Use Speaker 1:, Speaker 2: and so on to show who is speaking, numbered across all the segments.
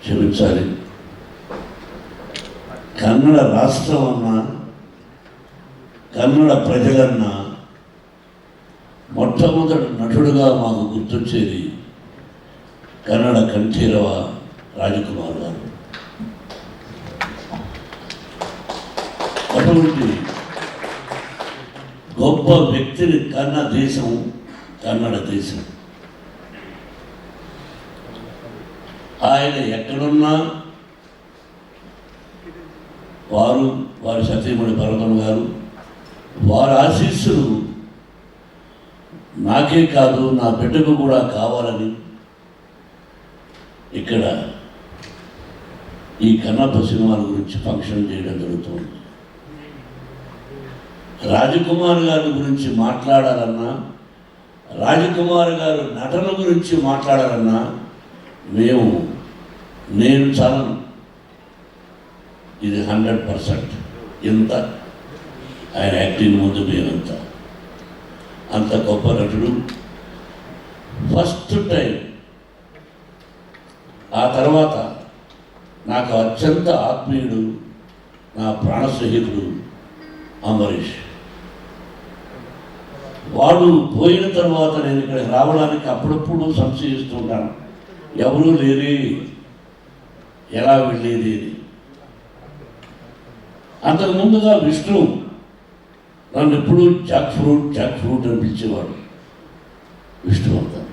Speaker 1: క్షమించాలి. కన్నడ రాష్ట్రం అన్నా, కన్నడ ప్రజలన్నా మొట్టమొదటి నటుడుగా మాకు గుర్తొచ్చేది కన్నడ కంఠీరవ రాజకుమార్ గారు. అటువంటి గొప్ప వ్యక్తిని కన్నడ దేశం ఆయన ఎక్కడున్నా వారి సతీమణి పర్వతం గారు వారి ఆశీస్సులు నాకే కాదు నా బిడ్డకు కూడా కావాలని ఇక్కడ ఈ కన్నప్ప సినిమాల గురించి ఫంక్షన్ చేయడం జరుగుతుంది. రాజకుమార్ గారి గురించి మాట్లాడాలన్నా, రాజకుమార్ గారు నటన గురించి మాట్లాడాలన్నా నేను చాలను. ఇది 100%. ఇంత ఆయన యాక్టింగ్ ముందు మేమంతా అంత గొప్ప నటుడు. ఫస్ట్ టైం ఆ తర్వాత నాకు అత్యంత ఆత్మీయుడు, నా ప్రాణ స్నేహితుడు అంబరీష్. వాడు పోయిన తర్వాత నేను ఇక్కడికి రావడానికి అప్పుడప్పుడు సంశయిస్తుంటాను, ఎవరూ లేరే, ఎలా వెళ్ళేది అని. అంతకు ముందుగా విష్ణు నన్ను ఎప్పుడు జాక్ ఫ్రూట్ అని పిలిచేవాడు. విష్ణువర్ధన్,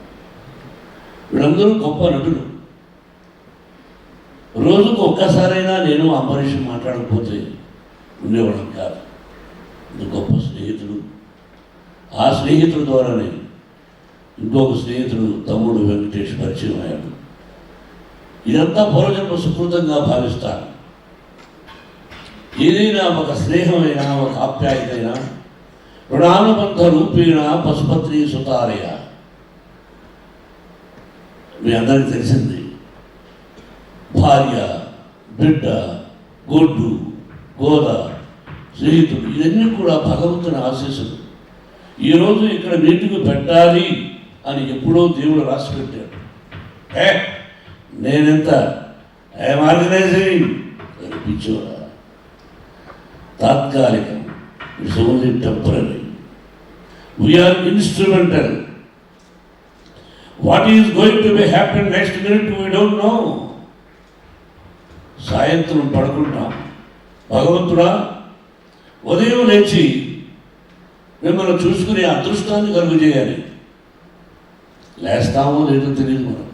Speaker 1: వీళ్ళందరూ గొప్ప నటులు. రోజుకు ఒక్కసారైనా నేను అంబరీష్ మాట్లాడకపోతే ఉండేవాళ్ళం కాదు. గొప్ప స్నేహితుడు. ఆ స్నేహితుల ద్వారానే ఇంకొక స్నేహితుడు తమ్ముడు వెంకటేష్ పరిచయం అయ్యాడు. ఇదంతా పూర్వజన్మ సుకృతంగా భావిస్తాను. ఏదైనా ఒక స్నేహమైనా, ఒక ఆప్యాయతైనా రుణానుబంధ రూపేణ పశుపత్రి సుతారయ. మీ అందరికీ తెలిసింది, భార్య, బిడ్డ, గొడ్డు, గోద, స్నేహితుడు, ఇవన్నీ కూడా భగవంతుని ఆశీస్సులు. ఈరోజు ఇక్కడ మీటింగ్ పెట్టాలి అని ఎప్పుడో దేవుడు రాసి పెట్టాడు. నేనెంత ఐఎమ్ ఆర్గనైజింగ్ అనిపించేవాడు. తాత్కాలికం, it's only temporary. We're instrumental. What is going to be happen next minute we don't know. సాయంత్రం పడుకుంటాం, భగవంతుడా ఉదయం లేచి మిమ్మల్ని చూసుకునే అదృష్టాన్ని కలుగు చేయాలి. లేస్తామో లేదో తెలియదు మనం.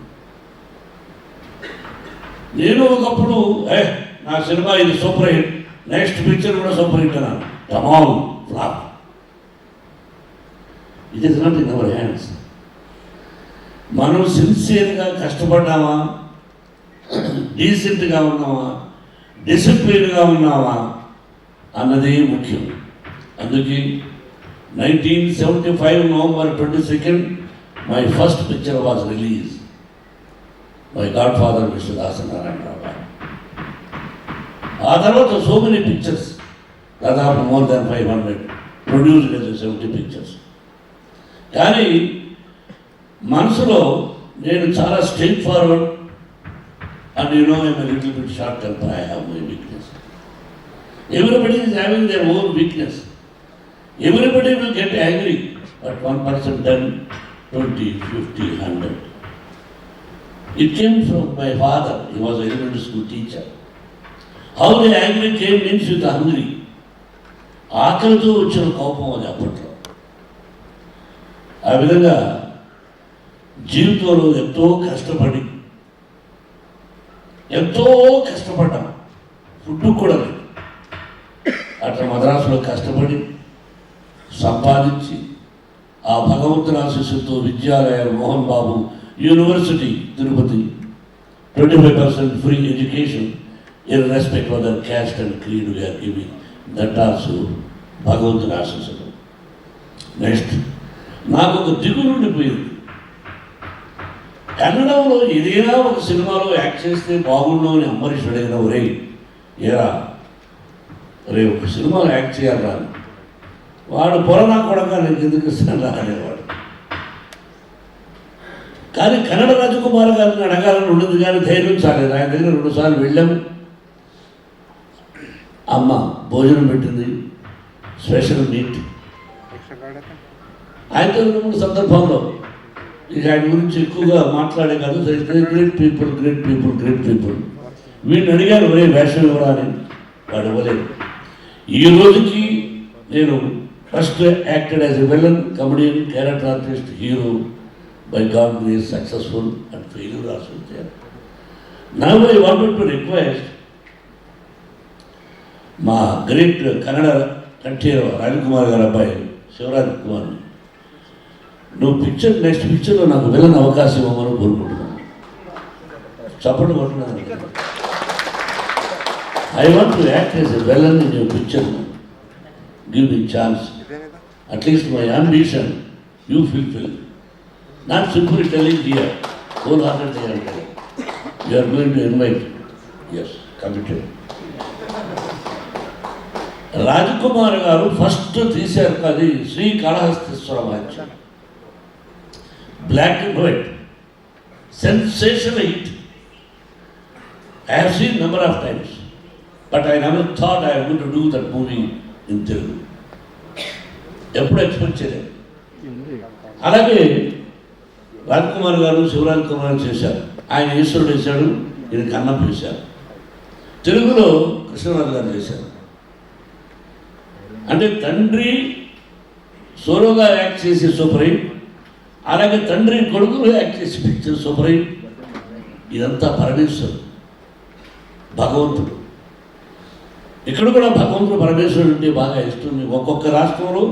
Speaker 1: నేను ఒకప్పుడు నా సినిమా ఇది సూపర్ హిట్, నెక్స్ట్ పిక్చర్ కూడా సూపర్ హిట్ అన్నాను. Total flop. It is not in our hands. మనం సిన్సియర్గా కష్టపడ్డామా, డీసెంట్గా ఉన్నామా, డిసిప్లిన్గా ఉన్నామా అన్నది ముఖ్యం. అందుకే 1975 November 22nd my first picture was released. My godfather Mr. Dasanarayan Rao. ఆ తర్వాత సో మెనీ పిక్చర్స్, దాదాపు more than 500 produced as 70 pictures. కానీ మనసులో నేను చాలా straight forward and you know I'm a little bit short temper. I have my weakness. Everybody is having their own weakness. Everybody will get angry, but one person 10, 20, 50, 100. It came from my father. He was an elementary school teacher. How the angry came means with the hungry. ఆకలితో వచ్చిన కోపం అది అప్పట్లో. ఆ విధంగా జీవితంలో ఎంతో కష్టపడ్డాం. ఫుడ్ కూడా లేదు. అట్లా మద్రాసులో కష్టపడి సంపాదించి ఆ భగవంతుని ఆశీస్సుతో విద్యాలయాలు, Mohan Babu university Tirupati, 25% free education irrespective of their caste and creed we are giving. That also భగవంతుని ఆశీస్సులు. నెక్స్ట్ నాకు ఒక దిగులు ఉండిపోయింది. కన్నడంలో ఏదైనా ఒక సినిమాలో యాక్ట్ చేస్తే బాగుండు అని అంబరీష్ అడిగిన ఒరే ఏరా రే ఒక సినిమాలో యాక్ట్ చేయాలరా, వాడు పొరనా కొడక నేను ఎందుకు ఇస్తాను అనేవాడు. కానీ కన్నడ రాజకుమార్ గారిని అడగాలని ఉండదు, కానీ ధైర్యం చాలేదు. ఆయన దగ్గర 2 సార్లు వెళ్ళాము. అమ్మ భోజనం పెట్టింది, స్పెషల్ మీట్. ఆయనతో 2-3 సందర్భంలో ఇక ఆయన గురించి ఎక్కువగా మాట్లాడే కాదు. Great people, great people, great people. వీడిని అడిగారు ఒరే వేషం ఇవ్వడాని, వాడు ఇవ్వలేదు. ఈ రోజుకి నేను first acted as a villain, comedian, character artist, hero. By God grace successful and failure also there. Now I wanted to request మా గ్రేట్ కన్నడ కంఠీరవ రాజకుమార్ గారి అబ్బాయి శివరాజ్ కుమార్ని, నువ్వు నెక్స్ట్ పిక్చర్లో నాకు విలన్ అవకాశం ఇవ్వమని కోరుకుంటున్నాను. చప్పట్లు కొట్టున్నాను. I want to act as a villain in your picture. Give me chance. At least my ambition you fulfil. Not simple telling here whole heartedly అంటే you are going to invite. Yes, committed. Rajkumar గారు first తీశారు అది శ్రీకాళహస్తీశ్వర వాచ్యం. Black and white, sensational hit. I have seen number of times, but I never thought I was going to do that movie in Telugu. ఎప్పుడు expect చేయలేదు. అలాగే రాజకుమార్ గారు శివరాజ్ కుమార్ చేశారు. ఆయన ఈశ్వరుడు వేశాడు, ఈయన కన్నప్ప వేశారు. తెలుగులో కృష్ణరాజు గారు చేశారు. అంటే తండ్రి సోలోగా యాక్ట్ చేసి సూపర్ హిట్, అలాగే తండ్రి కొడుకులు యాక్ట్ చేసి పిక్చర్ సూపర్ హిట్. ఇదంతా పరమేశ్వరుడు, భగవంతుడు. ఇక్కడ కూడా భగవంతుడు పరమేశ్వరుడు అంటే బాగా ఇష్టం. ఒక్కొక్క రాష్ట్రంలో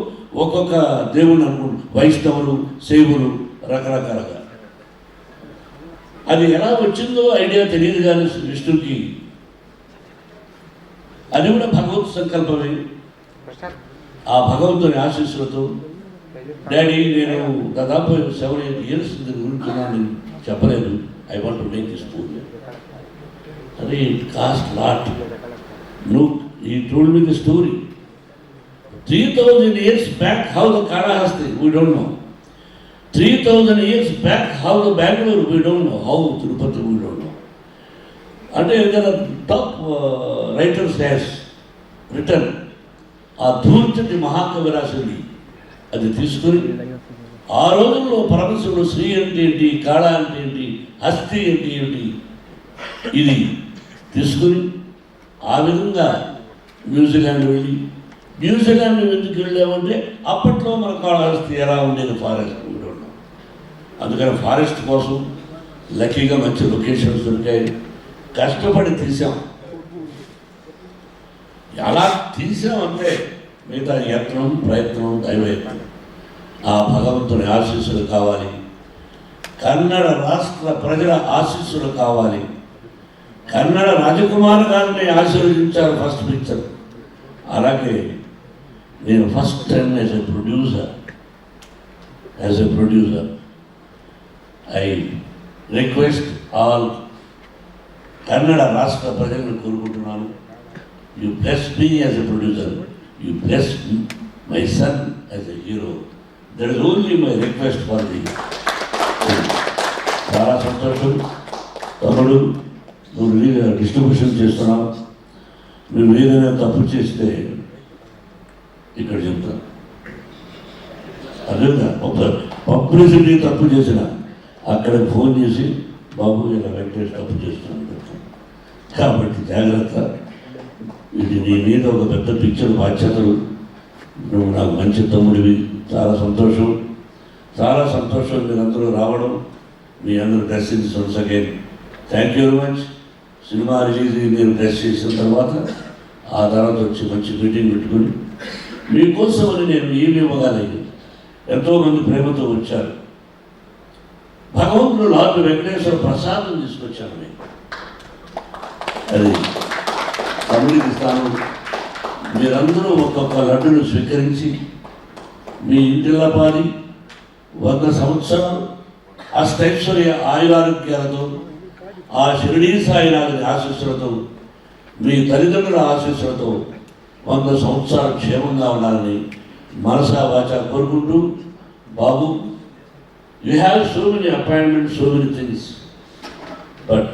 Speaker 1: ఒక్కొక్క దేవుడు అనుకుంటు, వైష్ణవులు, శైవులు, రకరకాలుగా. అది ఎలా వచ్చిందో ఐడియా తెలియదు కానీ విష్ణుకి అది కూడా భగవంతు సంకల్పమే. ఆ భగవంతుని ఆశీస్సులతో డాడీ నేను దాదాపు 7-8 years గురించి నేను చెప్పలేదు. I want to make this movie. అది it cost lot. He told me the story. 3,000 years back, how the Kalahasti, we don't know. 3,000 years back, how the Bangalore, we don't know. How Tirupati, we don't know. And there are top writers has written ఆ ధూర్చటి మహాకవిరాశుని అది తీసుకుని ఆ రోజుల్లో పరమశివుడు శ్రీ అంటే ఏంటి, కాళ అంటే ఏంటి, హస్తి అంటే ఏంటి, ఇది తీసుకుని ఆ విధంగా న్యూజిలాండ్ వెళ్ళి, న్యూజిలాండ్ ఎందుకు వెళ్ళామంటే అప్పట్లో మన కాళహస్తి ఎలా ఉండేది, ఫారెస్ట్ ఉండడం. అందుకని ఫారెస్ట్ కోసం లక్కీగా మంచి లొకేషన్స్ దొరికాయి. కష్టపడి తీసాం. అలా తీసామంటే మిగతా యత్నం, ప్రయత్నం, దైవయత్నం. ఆ భగవంతుని ఆశీస్సులు కావాలి, కన్నడ రాష్ట్ర ప్రజల ఆశీస్సులు కావాలి. కన్నడ రాజకుమార్ గారిని ఆశీర్వదించారు ఫస్ట్ పిక్చర్. అలాగే నేను first time as a producer I request all Kannada రాష్ట్ర ప్రజలను కోరుకుంటున్నాను. You bless me as a producer, you bless my son as a hero. That is only my request for the. చాలా సంతోషం తమ్ముడు, నువ్వు డిస్ట్రిబ్యూషన్ చేస్తున్నావు. నువ్వు ఏదైనా తప్పు చేస్తే ఇక్కడ చెప్తాను. అదేవిధంగా పబ్లిసిటీ తప్పు చేసిన అక్కడికి ఫోన్ చేసి బాబు ఇలా వెంకటేష్ తప్పు చేస్తున్నాను చెప్తాను. కాబట్టి జాగ్రత్త. ఇది నీ మీద ఒక పెద్ద పిక్చర్ బాధ్యతలు. నువ్వు నాకు మంచి తమ్ముడివి. చాలా సంతోషం, చాలా సంతోషం మీరందరూ రావడం, మీ అందరూ dressings once again. Thank you very much. Cinema release మీరు డ్రెస్ చేసిన తర్వాత ఆ తర్వాత వచ్చి మంచి మీటింగ్ పెట్టుకుని మీకోసమని నేను ఏమి ఇవ్వగలిగి ఎంతోమంది ప్రేమతో వచ్చారు. భగవంతుడు లార్డ్ వెంకటేశ్వర ప్రసాదం తీసుకొచ్చాను నేను. అది తమిళకి ఇస్తాను. మీరందరూ ఒక్కొక్క లడ్డును స్వీకరించి మీ ఇంటిలో పాడి 100 సంవత్సరాలు అష్టైశ్వర్య ఆయురారోగ్యాలతో, ఆ షిరిడీ సాయినాథుని ఆశీస్సులతో, మీ తల్లిదండ్రుల ఆశీస్సులతో 100 సంవత్సరాలు క్షేమంగా ఉండాలని మనసా వాచా కోరుకుంటూ, Babu you have so many appointment, so many things. But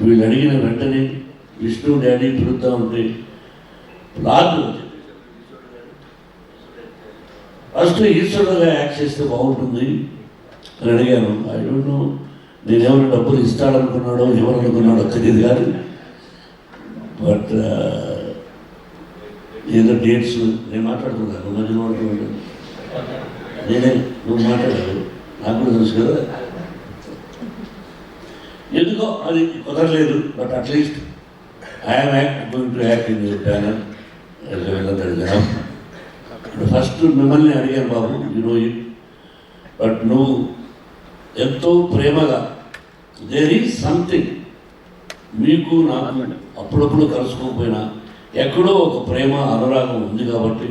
Speaker 1: వీళ్ళు అడిగిన వెంటనే విష్ణు డాడీ పిలుద్దా ఉంటే లార్డ్ ఫస్ట్ ఈశ్వరుడుగా యాక్ట్ చేస్తే బాగుంటుంది అని అడిగాను. ఐ డోంట్ నో, నేనేమైనా డబ్బులు ఇస్తాడనుకున్నాడో ఎవరనుకున్నాడో తెలియదు కానీ, బట్ ఏదో డేట్స్ నేను మాట్లాడుతున్నాను మధ్యలో నేనే, నువ్వు మాట్లాడావు, నాకు కూడా తెలుసు కదా. ఎందుకో అది కుదరలేదు. But at least I'm going to act in your banner వెళ్ళదడిగా. ఫస్ట్ మిమ్మల్ని అడిగాను, Babu you know it, but నువ్వు ఎంతో ప్రేమగా, దేర్ ఈజ్ సంథింగ్, మీకు నాకు అప్పుడప్పుడు కలుసుకోకపోయినా ఎక్కడో ఒక ప్రేమ అనురాగం ఉంది కాబట్టి